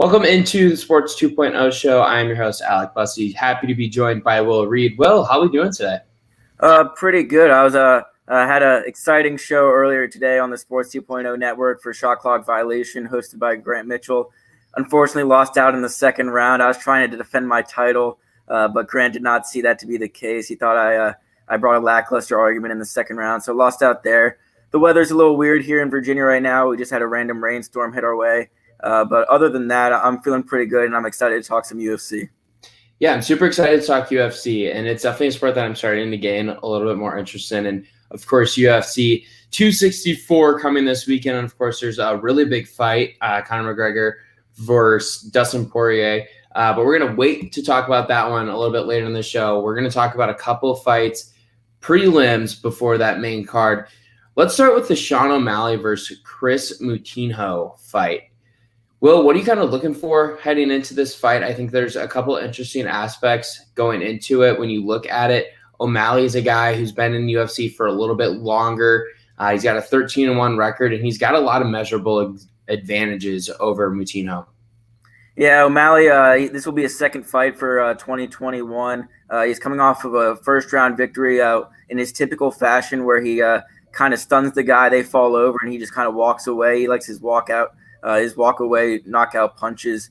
Welcome into the Sports 2.0 show. I'm your host, Alec Busse. Happy to be joined by Will Reed. Will, how are we doing today? Pretty good. I was had an exciting show earlier today on the Sports 2.0 network for Shot Clock Violation, hosted by Grant Mitchell. Unfortunately, lost out in the second round. I was trying to defend my title, but Grant did not see that to be the case. He thought I brought a lackluster argument in the second round, so lost out there. The weather's a little weird here in Virginia right now. We just had a random rainstorm hit our way. But other than that, I'm feeling pretty good, and I'm excited to talk some UFC. Yeah, I'm super excited to talk UFC, and it's definitely a sport that I'm starting to gain a little bit more interest in. And, of course, UFC 264 coming this weekend. And, of course, there's a really big fight, Conor McGregor versus Dustin Poirier. But we're going to wait to talk about that one a little bit later in the show. We're going to talk about a couple of fights, prelims before that main card. Let's start with the Sean O'Malley versus Kris Moutinho fight. Will, what are you kind of looking for heading into this fight? I think there's a couple of interesting aspects going into it. When you look at it, O'Malley is a guy who's been in UFC for a little bit longer. He's got a 13-1 record, and he's got a lot of measurable advantages over Moutinho. Yeah, O'Malley, this will be his second fight for 2021. He's coming off of a first-round victory in his typical fashion where he kind of stuns the guy, they fall over, and he just kind of walks away. He likes his walk-away knockout punches.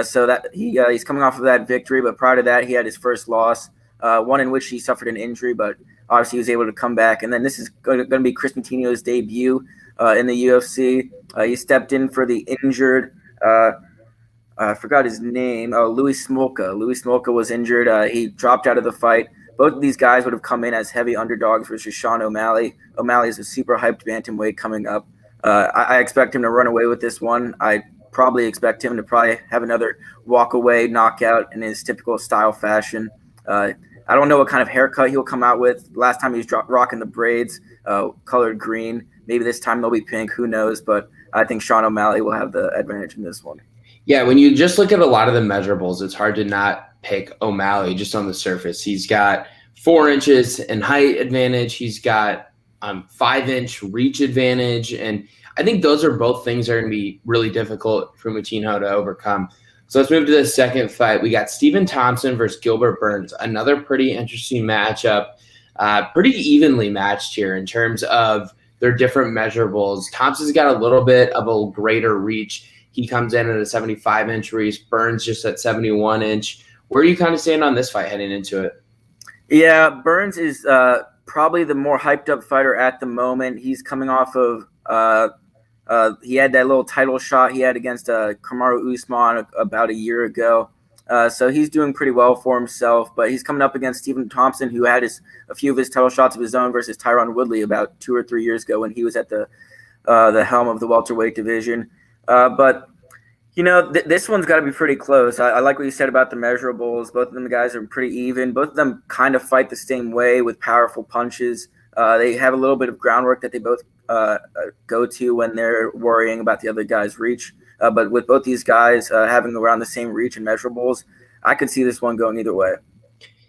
So that he's coming off of that victory, but prior to that, he had his first loss, one in which he suffered an injury, but obviously he was able to come back. And then this is going to be Kris Moutinho's debut in the UFC. He stepped in for the injured I forgot his name. Louis Smolka. Louis Smolka was injured. He dropped out of the fight. Both of these guys would have come in as heavy underdogs versus Sean O'Malley. O'Malley is a super hyped bantamweight coming up. I expect him to run away with this one. I probably expect him to have another walk-away knockout in his typical style fashion. I don't know what kind of haircut he'll come out with. Last time he was rocking the braids, colored green. Maybe this time they'll be pink. Who knows? But I think Sean O'Malley will have the advantage in this one. Yeah, when you just look at a lot of the measurables, it's hard to not pick O'Malley just on the surface. He's got 4 inches in height advantage. He's got 5-inch reach advantage. And I think those are both things that are going to be really difficult for Moutinho to overcome. So let's move to the second fight. We got Stephen Thompson versus Gilbert Burns, another pretty interesting matchup, pretty evenly matched here in terms of their different measurables. Thompson's got a little bit of a greater reach. He comes in at a 75-inch reach, Burns just at 71-inch. Where are you kind of standing on this fight heading into it? Yeah, Burns is probably the more hyped up fighter at the moment. He's coming off of he had that little title shot he had against Kamaru Usman about a year ago. So he's doing pretty well for himself, but he's coming up against Stephen Thompson, who had a few of his title shots of his own versus Tyron Woodley about 2 or 3 years ago when he was at the helm of the welterweight division. But this one's got to be pretty close. I like what you said about the measurables. Both of them guys are pretty even. Both of them kind of fight the same way with powerful punches. They have a little bit of groundwork that they both go to when they're worrying about the other guy's reach. But with both these guys having around the same reach and measurables, I could see this one going either way.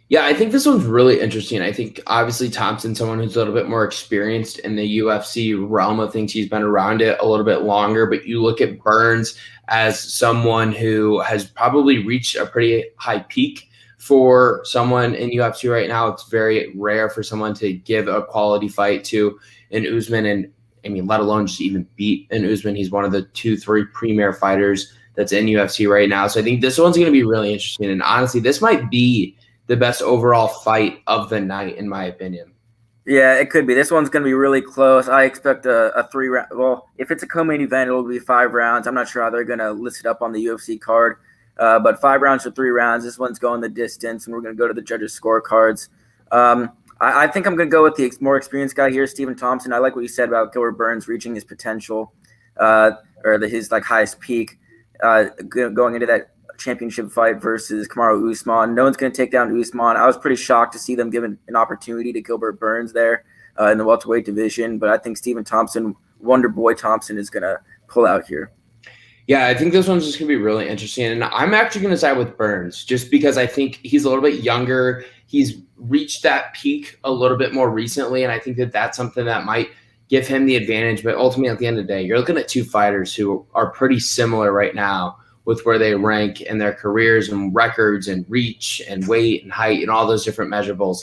Yeah, I think this one's really interesting. I think obviously Thompson's someone who's a little bit more experienced in the UFC realm of things. He's been around it a little bit longer, but you look at Burns as someone who has probably reached a pretty high peak for someone in UFC right now. It's very rare for someone to give a quality fight to an Usman, and I mean, let alone just even beat an Usman. He's one of the 2-3 premier fighters that's in UFC right now. So I think this one's going to be really interesting. And honestly, this might be the best overall fight of the night, in my opinion. Yeah, it could be. This one's going to be really close. I expect a 3-round. Well, if it's a co-main event, it'll be 5 rounds. I'm not sure how they're going to list it up on the UFC card, but 5 rounds or 3 rounds. This one's going the distance, and we're going to go to the judges' scorecards. I think I'm going to go with the more experienced guy here, Stephen Thompson. I like what you said about Gilbert Burns reaching his potential or his highest peak going into that championship fight versus Kamaru Usman. No one's going to take down Usman. I was pretty shocked to see them give an opportunity to Gilbert Burns there in the welterweight division, but I think Stephen Thompson, Wonder Boy Thompson, is going to pull out here. Yeah, I think this one's just going to be really interesting, and I'm actually going to side with Burns just because I think he's a little bit younger. He's reached that peak a little bit more recently, and I think that that's something that might give him the advantage. But ultimately, at the end of the day, you're looking at two fighters who are pretty similar right now with where they rank in their careers and records and reach and weight and height and all those different measurables.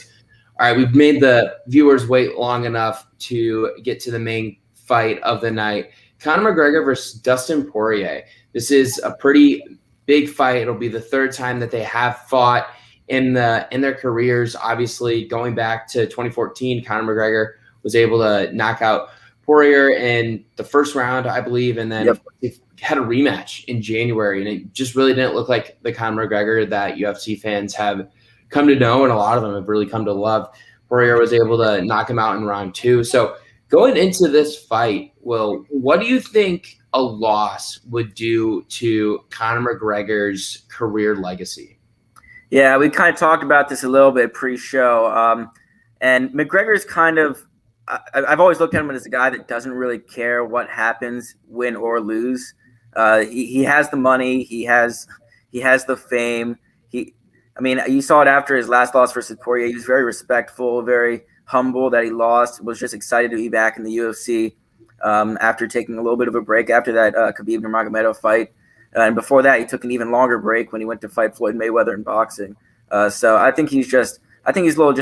All right, we've made the viewers wait long enough to get to the main fight of the night. Conor McGregor versus Dustin Poirier. This is a pretty big fight. It'll be the third time that they have fought in their careers. Obviously, going back to 2014, Conor McGregor was able to knock out Poirier in the first round, I believe, and then they had a rematch in January, and it just really didn't look like the Conor McGregor that UFC fans have come to know, and a lot of them have really come to love. Poirier was able to knock him out in round 2. So going into this fight, Will, what do you think a loss would do to Conor McGregor's career legacy? Yeah, we kind of talked about this a little bit pre-show. And McGregor's kind of I've always looked at him as a guy that doesn't really care what happens, win or lose. He has the money. He has the fame. You saw it after his last loss versus Poirier. He was very respectful, very humble that he lost. Was just excited to be back in the UFC after taking a little bit of a break after that Khabib Nurmagomedov fight. And before that, he took an even longer break when he went to fight Floyd Mayweather in boxing. So I think he's a little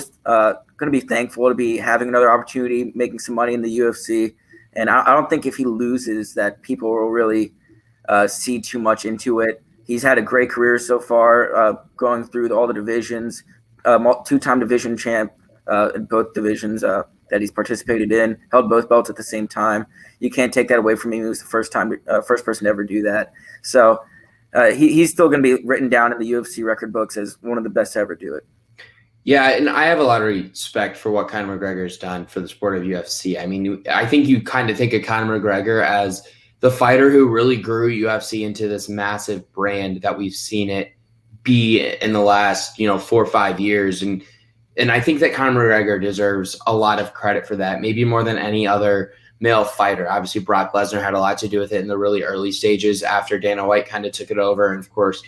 going to be thankful to be having another opportunity, making some money in the UFC. And I don't think if he loses that people will really see too much into it. He's had a great career so far, going through all the divisions, two-time division champ in both divisions that he's participated in, held both belts at the same time. You can't take that away from him. He was the first person to ever do that. So he's still going to be written down in the UFC record books as one of the best to ever do it. Yeah, and I have a lot of respect for what Conor McGregor has done for the sport of UFC. I mean, I think you kind of think of Conor McGregor as the fighter who really grew UFC into this massive brand that we've seen it be in the last, 4 or 5 years. And I think that Conor McGregor deserves a lot of credit for that, maybe more than any other male fighter. Obviously, Brock Lesnar had a lot to do with it in the really early stages after Dana White kind of took it over. And of course,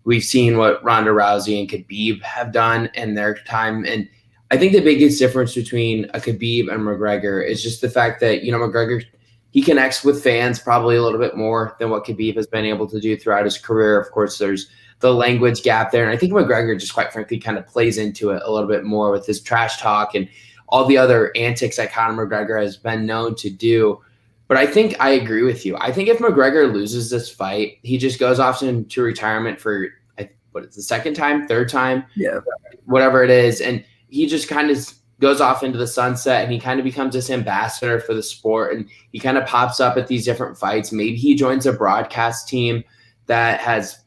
we've seen what Ronda Rousey and Khabib have done in their time. And I think the biggest difference between a Khabib and McGregor is just the fact that, McGregor, he connects with fans probably a little bit more than what Khabib has been able to do throughout his career. Of course, there's the language gap there. And I think McGregor just quite frankly kind of plays into it a little bit more with his trash talk and all the other antics that Conor McGregor has been known to do. But I think I agree with you. I think if McGregor loses this fight, he just goes off into retirement for, the second time, third time? Yeah. Whatever it is. And he just kind of goes off into the sunset and he kind of becomes this ambassador for the sport. And he kind of pops up at these different fights. Maybe he joins a broadcast team that has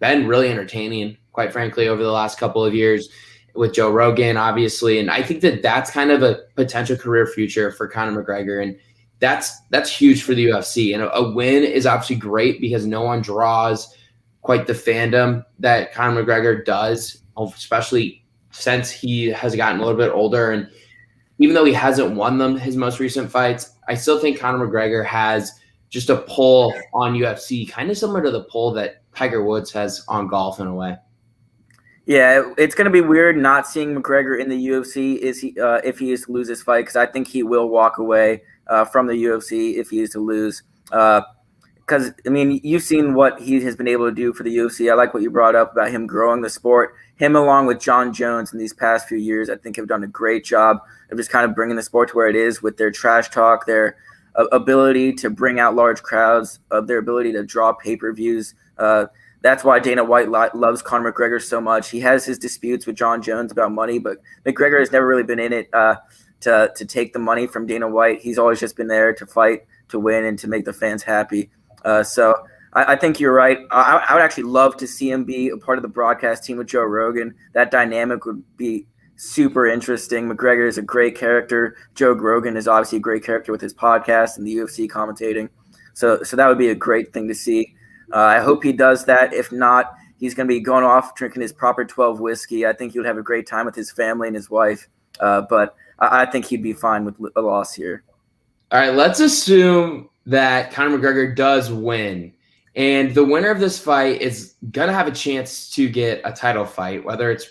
been really entertaining, quite frankly, over the last couple of years with Joe Rogan, obviously. And I think that that's kind of a potential career future for Conor McGregor. And that's huge for the UFC. And a win is obviously great because no one draws quite the fandom that Conor McGregor does, especially since he has gotten a little bit older. And even though he hasn't won his most recent fights, I still think Conor McGregor has just a pull on UFC, kind of similar to the pull that Tiger Woods has on golf in a way. Yeah, it's going to be weird not seeing McGregor in the UFC if he is to lose this fight, because I think he will walk away from the UFC if he is to lose. Because, you've seen what he has been able to do for the UFC. I like what you brought up about him growing the sport. Him along with John Jones in these past few years, I think have done a great job of just kind of bringing the sport to where it is with their trash talk, their ability to bring out large crowds, their ability to draw pay-per-views. That's why Dana White loves Conor McGregor so much. He has his disputes with John Jones about money, but McGregor has never really been in it to take the money from Dana White. He's always just been there to fight, to win, and to make the fans happy. So I think you're right. I would actually love to see him be a part of the broadcast team with Joe Rogan. That dynamic would be super interesting. McGregor is a great character. Joe Rogan is obviously a great character with his podcast and the UFC commentating. So that would be a great thing to see. I hope he does that. If not, he's going to be going off drinking his proper 12 whiskey. I think he would have a great time with his family and his wife. But I think he'd be fine with a loss here. All right, let's assume that Conor McGregor does win. And the winner of this fight is going to have a chance to get a title fight, whether it's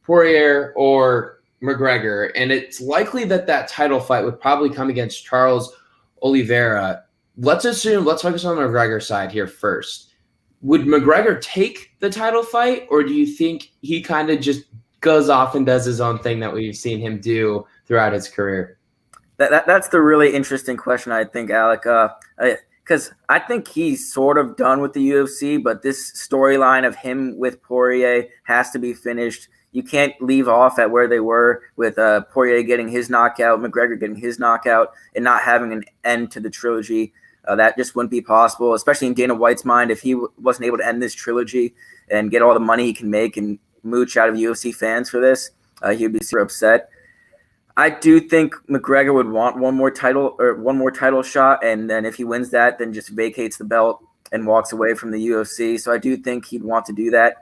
Poirier or McGregor. And it's likely that title fight would probably come against Charles Oliveira. Let's focus on the McGregor side here first. would McGregor take the title fight, or do you think he kind of just goes off and does his own thing that we've seen him do throughout his career? That's the really interesting question, I think, Alec. Because I think he's sort of done with the UFC, but this storyline of him with Poirier has to be finished. You can't leave off at where they were with Poirier getting his knockout, McGregor getting his knockout, and not having an end to the trilogy. That just wouldn't be possible, especially in Dana White's mind. If he wasn't able to end this trilogy and get all the money he can make and mooch out of UFC fans for this, he would be super upset. I do think McGregor would want one more title shot, and then if he wins that, then just vacates the belt and walks away from the UFC. So I do think he'd want to do that.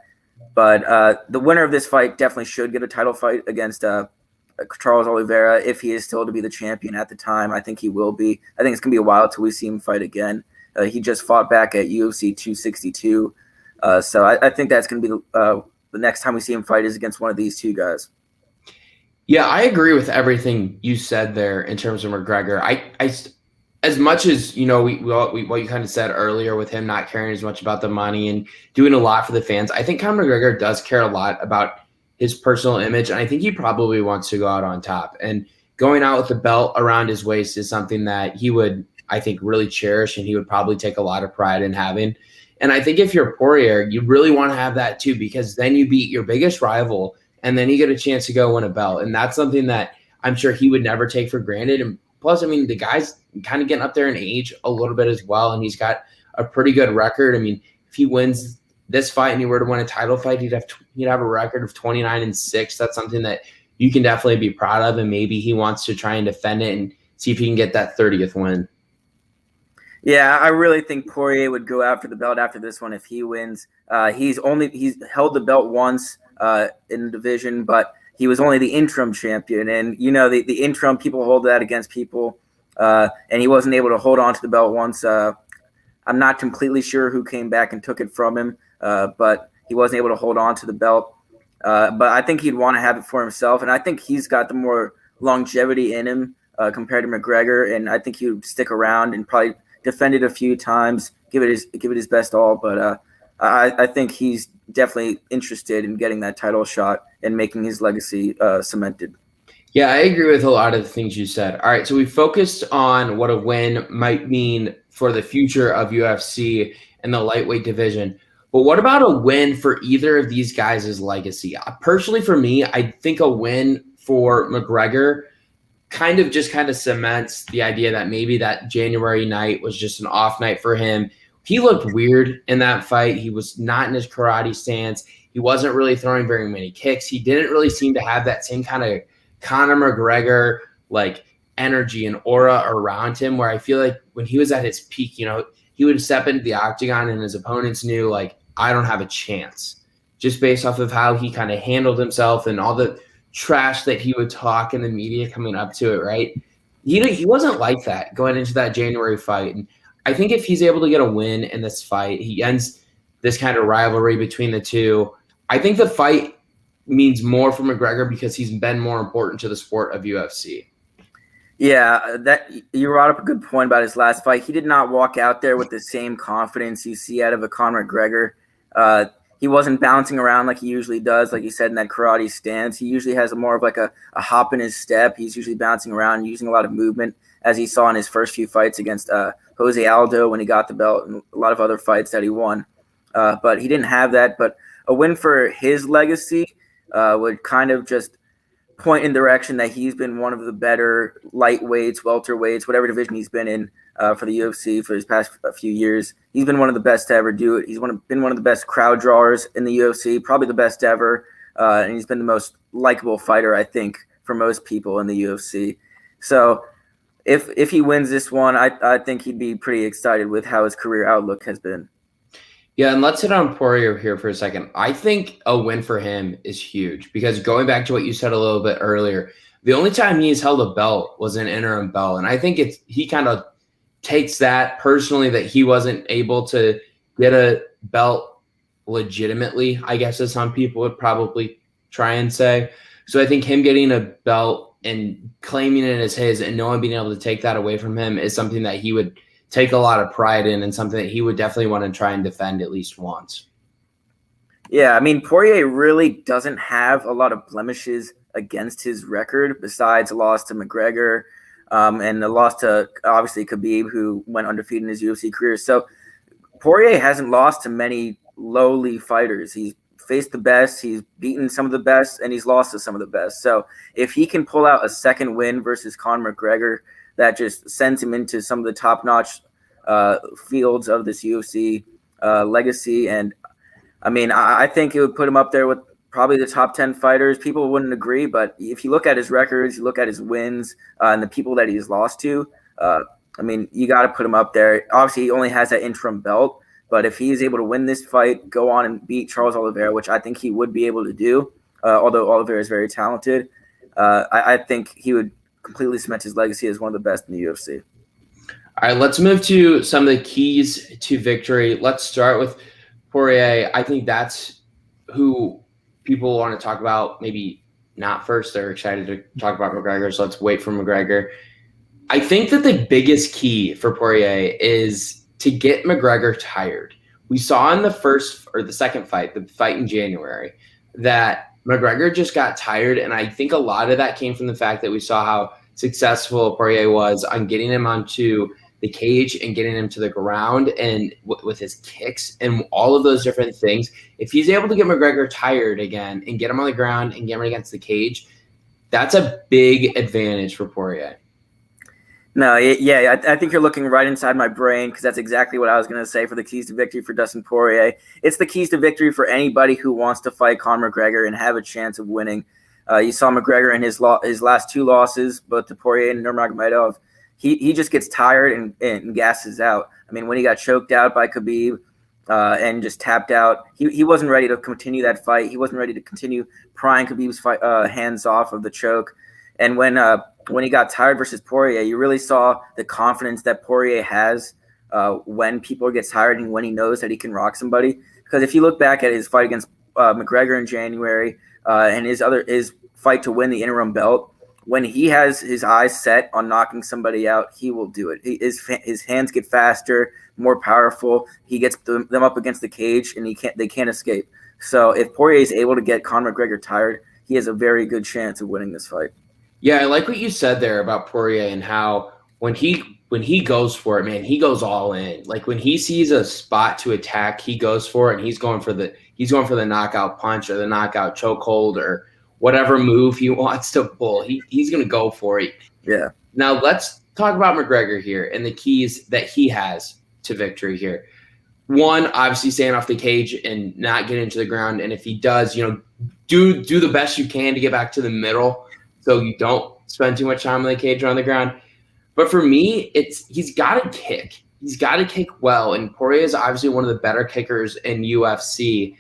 But the winner of this fight definitely should get a title fight against Charles Oliveira if he is still to be the champion at the time. I think he will be. I think it's going to be a while till we see him fight again. He just fought back at UFC 262. So I think that's going to be the next time we see him fight is against one of these two guys. Yeah, I agree with everything you said there in terms of McGregor. I as much as, you know, what you kind of said earlier with him not caring as much about the money and doing a lot for the fans, I think Conor McGregor does care a lot about his personal image, and I think he probably wants to go out on top. And going out with the belt around his waist is something that he would, I think, really cherish, and he would probably take a lot of pride in having. And I think if you're Poirier, you really want to have that too, because then you beat your biggest rival, and then you get a chance to go win a belt. And that's something that I'm sure he would never take for granted. And plus, I mean, the guy's kind of getting up there in age a little bit as well, and he's got a pretty good record. I mean, if he wins this fight and he were to win a title fight, he'd have a record of 29-6. That's something that you can definitely be proud of, and maybe he wants to try and defend it and see if he can get that 30th win. Yeah, I really think Poirier would go after the belt after this one if he wins. He's held the belt once in the division, but he was only the interim champion. And, you know, the interim, people hold that against people, and he wasn't able to hold on to the belt once. I'm not completely sure who came back and took it from him, but he wasn't able to hold on to the belt. But I think he'd want to have it for himself, and I think he's got the more longevity in him compared to McGregor, and I think he would stick around and probably defend it a few times, give it his best all. But I think he's definitely interested in getting that title shot and making his legacy cemented. Yeah, I agree with a lot of the things you said. All right, so we focused on what a win might mean for the future of UFC and the lightweight division. But what about a win for either of these guys' legacy? Personally, for me, I think a win for McGregor kind of cements the idea that maybe that January night was just an off night for him. He looked weird in that fight. He was not in his karate stance. He wasn't really throwing very many kicks. He didn't really seem to have that same kind of Conor McGregor like energy and aura around him, where I feel like when he was at his peak, you know, he would step into the octagon and his opponents knew, like, I don't have a chance, just based off of how he kind of handled himself and all the trash that he would talk in the media coming up to it, right? He wasn't like that going into that January fight. And I think if he's able to get a win in this fight, he ends this kind of rivalry between the two. I think the fight means more for McGregor because he's been more important to the sport of UFC. Yeah, that you brought up a good point about his last fight. He did not walk out there with the same confidence you see out of a Conor McGregor. He wasn't bouncing around like he usually does, like you said, in that karate stance. He usually has more of like a hop in his step. He's usually bouncing around, using a lot of movement, as he saw in his first few fights against Jose Aldo when he got the belt and a lot of other fights that he won. But he didn't have that. But a win for his legacy would kind of just point in the direction that he's been one of the better lightweights, welterweights, whatever division he's been in for the UFC for his past few years. He's been one of the best to ever do it. He's been one of the best crowd drawers in the UFC, probably the best ever, and he's been the most likable fighter, I think, for most people in the UFC. So if he wins this one, I think he'd be pretty excited with how his career outlook has been. Yeah, and let's hit on Poirier here for a second. I think a win for him is huge because going back to what you said a little bit earlier, the only time he's held a belt was an interim belt. And I think he kind of takes that personally that he wasn't able to get a belt legitimately, I guess, as some people would probably try and say. So I think him getting a belt and claiming it as his and no one being able to take that away from him is something that he would take a lot of pride in and something that he would definitely want to try and defend at least once. Yeah, I mean, Poirier really doesn't have a lot of blemishes against his record besides a loss to McGregor and a loss to, obviously, Khabib, who went undefeated in his UFC career. So Poirier hasn't lost to many lowly fighters. He's faced the best, he's beaten some of the best, and he's lost to some of the best. So if he can pull out a second win versus Conor McGregor, that just sends him into some of the top-notch fields of this UFC legacy. And I mean, I think it would put him up there with probably the top 10 fighters. People wouldn't agree, but if you look at his records, you look at his wins and the people that he's lost to, I mean, you got to put him up there. Obviously, he only has that interim belt, but if he's able to win this fight, go on and beat Charles Oliveira, which I think he would be able to do, although Oliveira is very talented, I think he would completely cement his legacy as one of the best in the UFC. All right, let's move to some of the keys to victory. Let's start with Poirier. I think that's who people want to talk about. Maybe not first. They're excited to talk about McGregor, so let's wait for McGregor. I think that the biggest key for Poirier is to get McGregor tired. We saw in the first or the second fight, the fight in January, that McGregor just got tired, and I think a lot of that came from the fact that we saw how successful Poirier was on getting him onto the cage and getting him to the ground and with his kicks and all of those different things. If he's able to get McGregor tired again and get him on the ground and get him against the cage, that's a big advantage for Poirier. No, yeah, I think you're looking right inside my brain because that's exactly what I was going to say for the keys to victory for Dustin Poirier. It's the keys to victory for anybody who wants to fight Conor McGregor and have a chance of winning. You saw McGregor in his last two losses, both to Poirier and Nurmagomedov. He just gets tired and gasses out. I mean, when he got choked out by Khabib and just tapped out, he wasn't ready to continue that fight. He wasn't ready to continue prying Khabib's hands off of the choke. And when he got tired versus Poirier, you really saw the confidence that Poirier has when people get tired and when he knows that he can rock somebody. Because if you look back at his fight against McGregor in January and his fight to win the interim belt, when he has his eyes set on knocking somebody out, he will do it. His hands get faster, more powerful. He gets them up against the cage, and they can't escape. So if Poirier is able to get Conor McGregor tired, he has a very good chance of winning this fight. Yeah, I like what you said there about Poirier and how when he goes for it, man, he goes all in. Like when he sees a spot to attack, he goes for it, and he's going for the knockout punch or the knockout chokehold or whatever move he wants to pull. He's going to go for it. Yeah. Now let's talk about McGregor here and the keys that he has to victory here. One, obviously staying off the cage and not getting into the ground. And if he does, do the best you can to get back to the middle so you don't spend too much time on the cage or on the ground. But for me, he's got to kick. He's got to kick well. And Poirier is obviously one of the better kickers in UFC.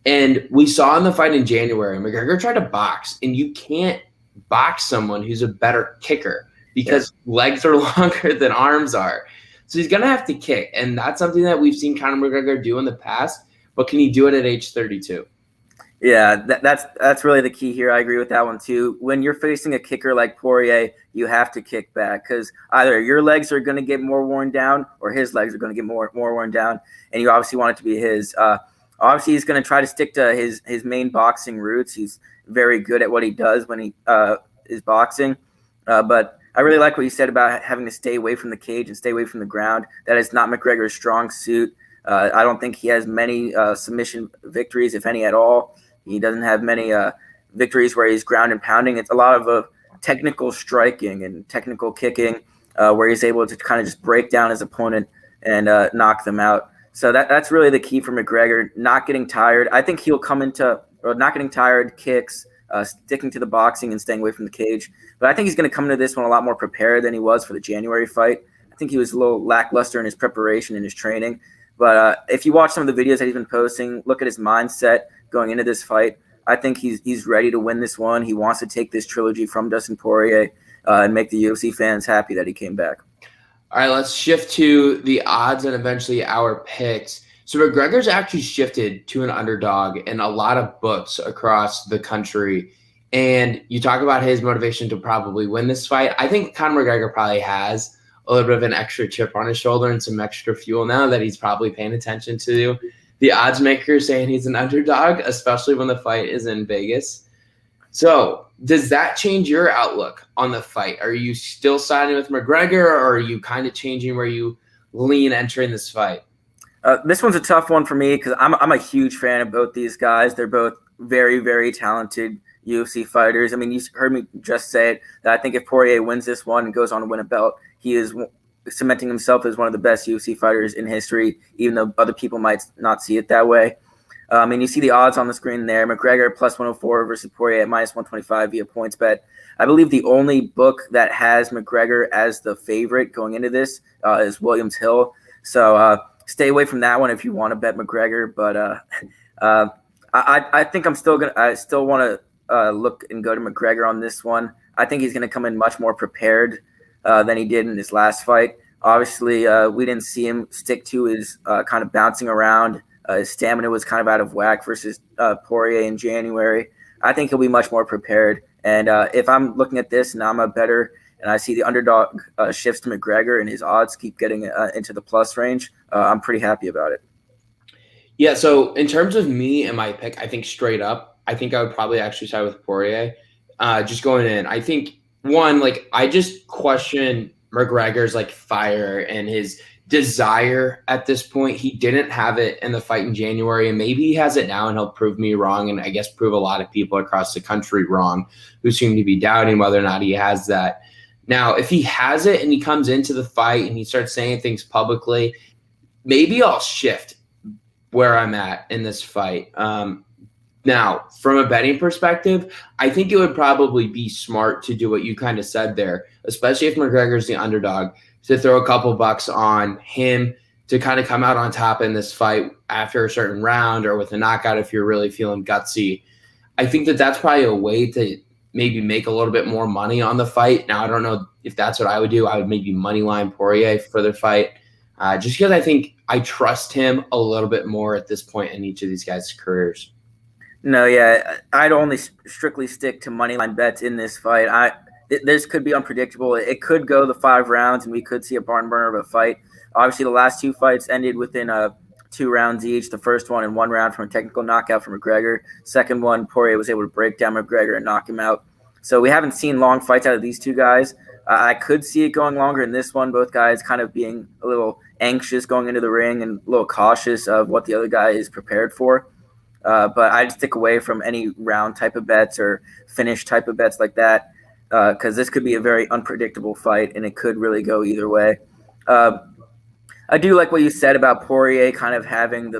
And we saw in the fight in January, McGregor tried to box, and you can't box someone who's a better kicker because legs are longer than arms are. So he's going to have to kick, and that's something that we've seen Conor McGregor do in the past, but can he do it at age 32? Yeah, that's really the key here. I agree with that one too. When you're facing a kicker like Poirier, you have to kick back because either your legs are going to get more worn down or his legs are going to get more worn down, and you obviously want it to be his. Obviously, he's going to try to stick to his main boxing roots. He's very good at what he does when he is boxing. But I really like what you said about having to stay away from the cage and stay away from the ground. That is not McGregor's strong suit. I don't think he has many submission victories, if any at all. He doesn't have many victories where he's ground and pounding. It's a lot of technical striking and technical kicking where he's able to kind of just break down his opponent and knock them out. So that's really the key for McGregor, not getting tired. I think he'll come into not getting tired, kicks, sticking to the boxing and staying away from the cage. But I think he's going to come into this one a lot more prepared than he was for the January fight. I think he was a little lackluster in his preparation and his training. But if you watch some of the videos that he's been posting, look at his mindset going into this fight. I think he's ready to win this one. He wants to take this trilogy from Dustin Poirier and make the UFC fans happy that he came back. All right, let's shift to the odds and eventually our picks. So McGregor's actually shifted to an underdog in a lot of books across the country. And you talk about his motivation to probably win this fight. I think Conor McGregor probably has a little bit of an extra chip on his shoulder and some extra fuel now that he's probably paying attention to the odds maker saying he's an underdog, especially when the fight is in Vegas. So does that change your outlook on the fight? Are you still siding with McGregor, or are you kind of changing where you lean entering this fight? This one's a tough one for me because I'm a huge fan of both these guys. They're both very, very talented UFC fighters. I mean, you heard me just say it, that I think if Poirier wins this one and goes on to win a belt, he is cementing himself as one of the best UFC fighters in history, even though other people might not see it that way. And you see the odds on the screen there. McGregor plus 104 versus Poirier at minus 125 via points bet. I believe the only book that has McGregor as the favorite going into this is Williams Hill. So stay away from that one if you want to bet McGregor. But I think I still want to look and go to McGregor on this one. I think he's going to come in much more prepared than he did in his last fight. Obviously, we didn't see him stick to his kind of bouncing around. His stamina was kind of out of whack versus Poirier in January. I think he'll be much more prepared. And if I'm looking at this and I'm a bettor and I see the underdog shifts to McGregor and his odds keep getting into the plus range, I'm pretty happy about it. Yeah, so in terms of me and my pick, I think straight up, I think I would probably actually side with Poirier. Just going in, I think, one, like, I just question McGregor's, like, fire and his desire at this point. He didn't have it in the fight in January, and maybe he has it now, and he'll prove me wrong, and I guess prove a lot of people across the country wrong who seem to be doubting whether or not he has that. Now, if he has it and he comes into the fight and he starts saying things publicly, maybe I'll shift where I'm at in this fight. Now, from a betting perspective, I think it would probably be smart to do what you kind of said there, especially if McGregor's the underdog, to throw a couple bucks on him to kind of come out on top in this fight after a certain round or with a knockout if you're really feeling gutsy. I think that that's probably a way to maybe make a little bit more money on the fight. Now, I don't know if that's what I would do. I would maybe moneyline Poirier for the fight, just because I think I trust him a little bit more at this point in each of these guys' careers. No, yeah, I'd only strictly stick to moneyline bets in this fight. This could be unpredictable. It could go the 5 rounds, and we could see a barn burner of a fight. Obviously, the last 2 fights ended within 2 rounds each. The first one in 1 round from a technical knockout from McGregor. Second one, Poirier was able to break down McGregor and knock him out. So we haven't seen long fights out of these 2 guys. I could see it going longer in this one, both guys kind of being a little anxious going into the ring and a little cautious of what the other guy is prepared for. But I'd stick away from any round type of bets or finish type of bets like that, because this could be a very unpredictable fight and it could really go either way. I do like what you said about Poirier kind of having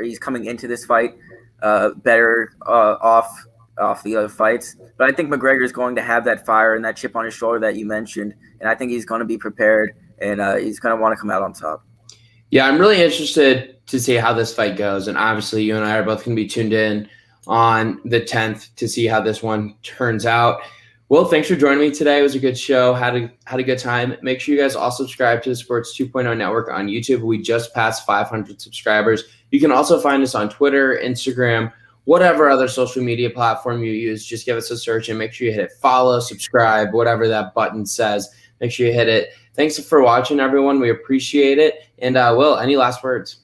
he's coming into this fight better off the other fights. But I think McGregor is going to have that fire and that chip on his shoulder that you mentioned, and I think he's going to be prepared and he's going to want to come out on top. Yeah, I'm really interested to see how this fight goes. And obviously you and I are both going to be tuned in on the 10th to see how this one turns out. Well, thanks for joining me today. It was a good show. Had a good time. Make sure you guys all subscribe to the Sports 2.0 Network on YouTube. We just passed 500 subscribers. You can also find us on Twitter, Instagram, whatever other social media platform you use. Just give us a search and make sure you hit follow, subscribe, whatever that button says. Make sure you hit it. Thanks for watching, everyone. We appreciate it. And Will, any last words?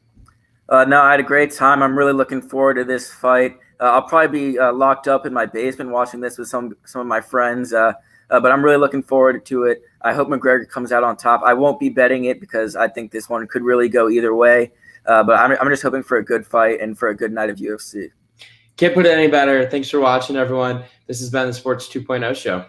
No, I had a great time. I'm really looking forward to this fight. I'll probably be locked up in my basement watching this with some of my friends, but I'm really looking forward to it. I hope McGregor comes out on top. I won't be betting it because I think this one could really go either way, but I'm just hoping for a good fight and for a good night of UFC. Can't put it any better. Thanks for watching, everyone. This has been the Sports 2.0 show.